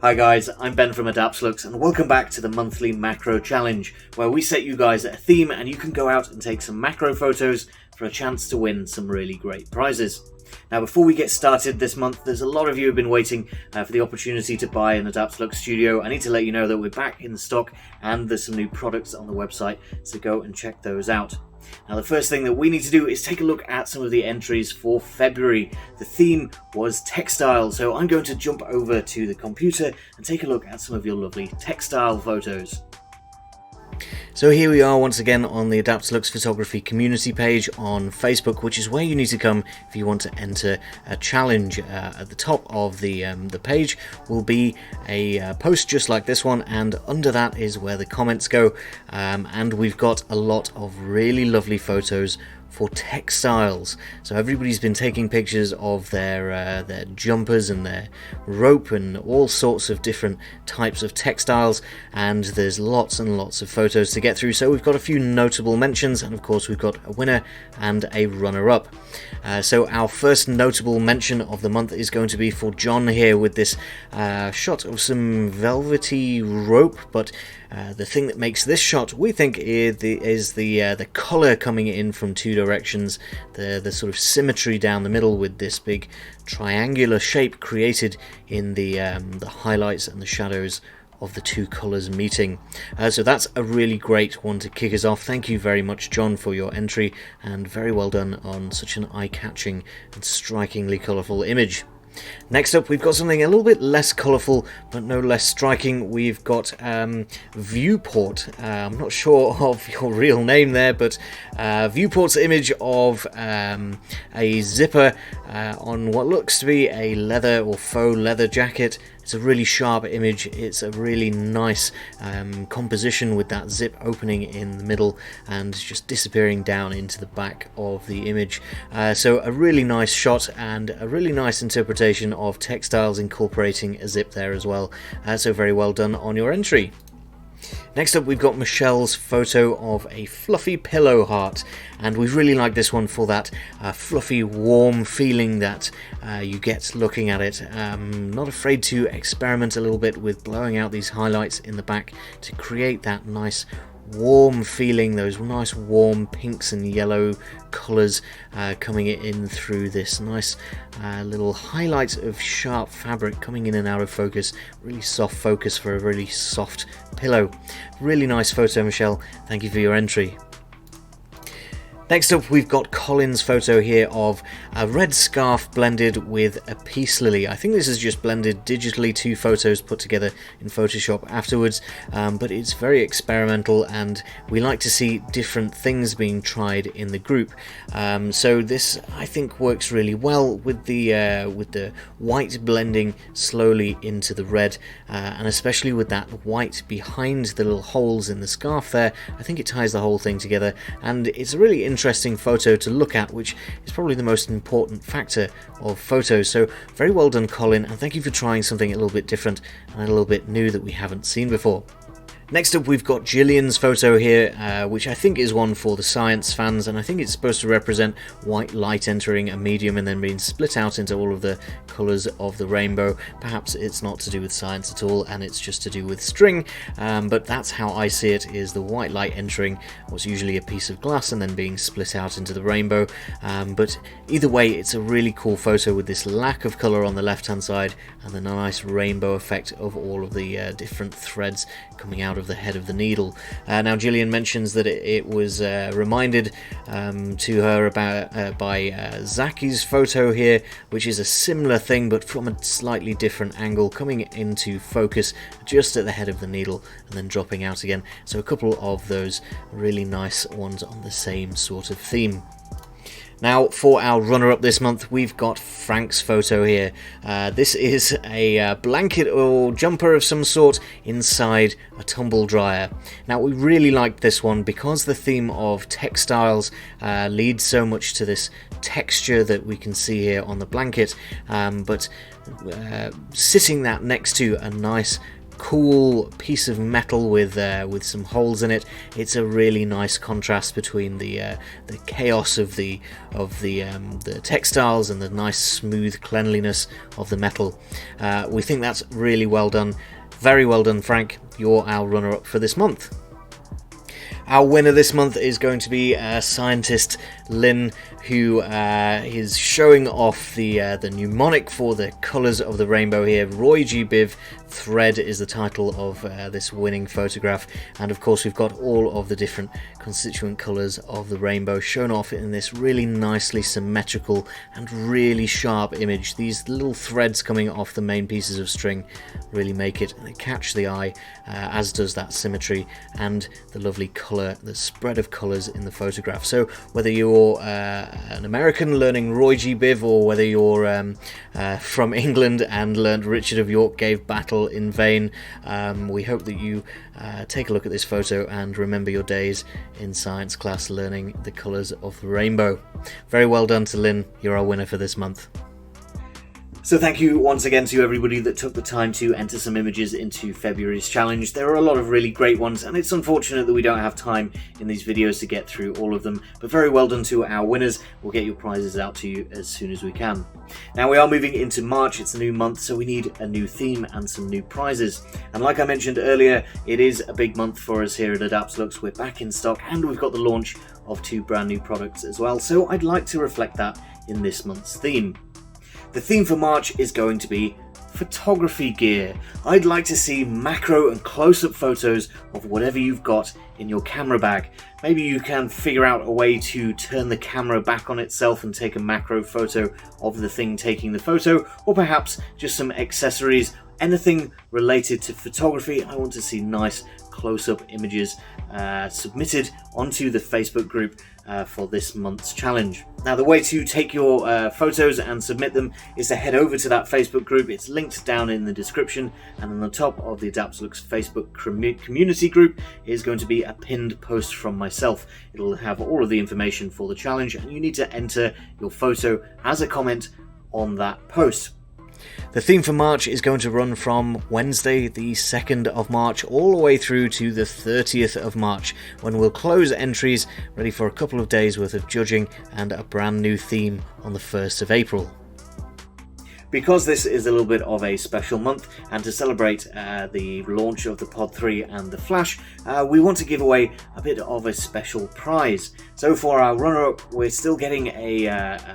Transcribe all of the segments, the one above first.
Hi guys, I'm Ben from Adaptalux and welcome back to the monthly macro challenge where we set you guys a theme and you can go out and take some macro photos for a chance to win some really great prizes. Now before we get started this month, there's a lot of you who have been waiting for the opportunity to buy an Adaptalux studio. I need to let you know that we're back in stock and there's some new products on the website, so go and check those out. Now the first thing that we need to do is take a look at some of the entries for February. The theme was textile, so I'm going to jump over to the computer and take a look at some of your lovely textile photos. So here we are once again on the Adaptalux photography community page on Facebook, which is where you need to come if you want to enter a challenge. At the top of the page will be a post just like this one, and under that is where the comments go, and we've got a lot of really lovely photos for textiles. So everybody's been taking pictures of their jumpers and their rope and all sorts of different types of textiles, and there's lots and lots of photos to get through. So we've got a few notable mentions, and of course we've got a winner and a runner-up. So our first notable mention of the month is going to be for John here with this shot of some velvety rope, but the thing that makes this shot, we think, is the colour coming in from two directions, the sort of symmetry down the middle with this big triangular shape created in the highlights and the shadows of the two colours meeting. So that's a really great one to kick us off. Thank you very much, John, for your entry, and very well done on such an eye-catching and strikingly colourful image. Next up, we've got something a little bit less colourful but no less striking. We've got Viewport. I'm not sure of your real name there, but Viewport's image of a zipper on what looks to be a leather or faux leather jacket. It's a really sharp image. It's a really nice composition with that zip opening in the middle and just disappearing down into the back of the image. So a really nice shot and a really nice interpretation of textiles incorporating a zip there as well. So very well done on your entry. Next up, we've got Michelle's photo of a fluffy pillow heart, and we really like this one for that fluffy, warm feeling that you get looking at it. Not afraid to experiment a little bit with blowing out these highlights in the back to create that nice warm feeling, those nice warm pinks and yellow colours coming in through this nice little highlight of sharp fabric coming in and out of focus. Really soft focus for a really soft pillow. Really nice photo, Michelle. Thank you for your entry. Next up, we've got Colin's photo here of a red scarf blended with a peace lily. I think this is just blended digitally, two photos put together in Photoshop afterwards, but it's very experimental and we like to see different things being tried in the group. So this, I think, works really well with the white blending slowly into the red, and especially with that white behind the little holes in the scarf there. I think it ties the whole thing together, and it's a really interesting photo to look at, which is probably the most important factor of photos. So very well done, Colin, and thank you for trying something a little bit different and a little bit new that we haven't seen before. Next up, we've got Gillian's photo here, which I think is one for the science fans, and I think it's supposed to represent white light entering a medium and then being split out into all of the colours of the rainbow. Perhaps it's not to do with science at all, and it's just to do with string, but that's how I see it, is the white light entering what's usually a piece of glass and then being split out into the rainbow. But either way, it's a really cool photo with this lack of colour on the left-hand side and the nice rainbow effect of all of the different threads coming out of the head of the needle. Now Gillian mentions that it was reminded to her about by Zaki's photo here, which is a similar thing but from a slightly different angle, coming into focus just at the head of the needle and then dropping out again. So a couple of those really nice ones on the same sort of theme. Now for our runner-up this month, we've got Frank's photo here. This is a blanket or jumper of some sort inside a tumble dryer. Now we really liked this one because the theme of textiles leads so much to this texture that we can see here on the blanket, but sitting that next to a nice cool piece of metal with some holes in it. It's a really nice contrast between the chaos of the textiles and the nice smooth cleanliness of the metal. We think that's really well done. Very well done, Frank. You're our runner-up for this month. Our winner this month is going to be scientist Lynn, who is showing off the mnemonic for the colours of the rainbow here. Roy G. Biv Thread is the title of this winning photograph, and of course we've got all of the different constituent colours of the rainbow shown off in this really nicely symmetrical and really sharp image. These little threads coming off the main pieces of string really make it, they catch the eye, as does that symmetry and the lovely colour, the spread of colours in the photograph. So whether you're an American learning Roy G. Biv, or whether you're from England and learned Richard of York gave battle in vain, we hope that you take a look at this photo and remember your days in science class learning the colours of the rainbow. Very well done to Lynn, you're our winner for this month. So thank you once again to everybody that took the time to enter some images into February's challenge. There are a lot of really great ones, and it's unfortunate that we don't have time in these videos to get through all of them, but very well done to our winners. We'll get your prizes out to you as soon as we can. Now we are moving into March, it's a new month, so we need a new theme and some new prizes. And like I mentioned earlier, it is a big month for us here at Adaptalux. We're back in stock and we've got the launch of 2 brand new products as well, so I'd like to reflect that in this month's theme. The theme for March is going to be photography gear. I'd like to see macro and close-up photos of whatever you've got in your camera bag. Maybe you can figure out a way to turn the camera back on itself and take a macro photo of the thing taking the photo, or perhaps just some accessories, anything related to photography. I want to see nice close-up images submitted onto the Facebook group for this month's challenge. Now the way to take your photos and submit them is to head over to that Facebook group. It's linked down in the description, and on the top of the Adaptalux Facebook community group is going to be a pinned post from myself. It'll have all of the information for the challenge, and you need to enter your photo as a comment on that post. The theme for March is going to run from Wednesday the 2nd of March all the way through to the 30th of March, when we'll close entries, ready for a couple of days worth of judging and a brand new theme on the 1st of April. Because this is a little bit of a special month, and to celebrate the launch of the Pod 3 and the Flash, we want to give away a bit of a special prize. So for our runner-up, we're still getting a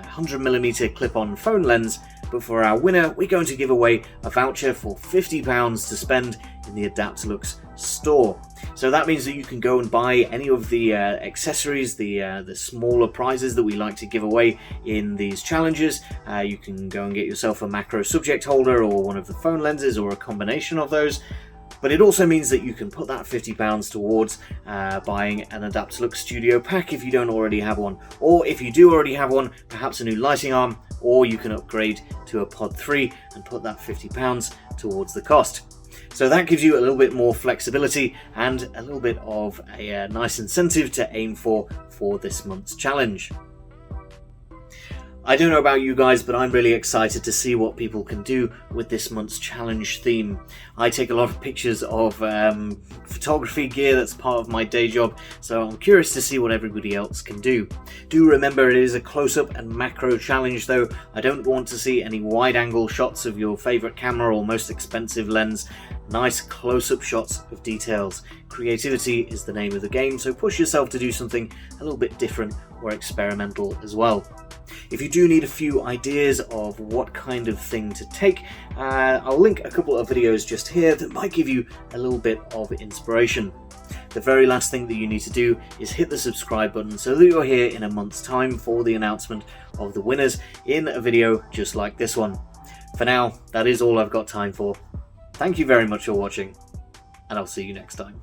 100mm clip-on phone lens, but for our winner, we're going to give away a voucher for £50 to spend in the Adaptalux store. So that means that you can go and buy any of the accessories, the smaller prizes that we like to give away in these challenges. You can go and get yourself a macro subject holder or one of the phone lenses, or a combination of those. But it also means that you can put that £50 towards buying an Adaptalux Studio Pack if you don't already have one. Or if you do already have one, perhaps a new lighting arm, or you can upgrade to a Pod 3 and put that £50 towards the cost. So that gives you a little bit more flexibility and a little bit of a nice incentive to aim for this month's challenge. I don't know about you guys, but I'm really excited to see what people can do with this month's challenge theme. I take a lot of pictures of photography gear that's part of my day job, so I'm curious to see what everybody else can do. Do remember it is a close-up and macro challenge though. I don't want to see any wide-angle shots of your favourite camera or most expensive lens. Nice close-up shots of details. Creativity is the name of the game, so push yourself to do something a little bit different or experimental as well. If you do need a few ideas of what kind of thing to take, I'll link a couple of videos just here that might give you a little bit of inspiration. The very last thing that you need to do is hit the subscribe button so that you're here in a month's time for the announcement of the winners in a video just like this one. For now, that is all I've got time for. Thank you very much for watching, and I'll see you next time.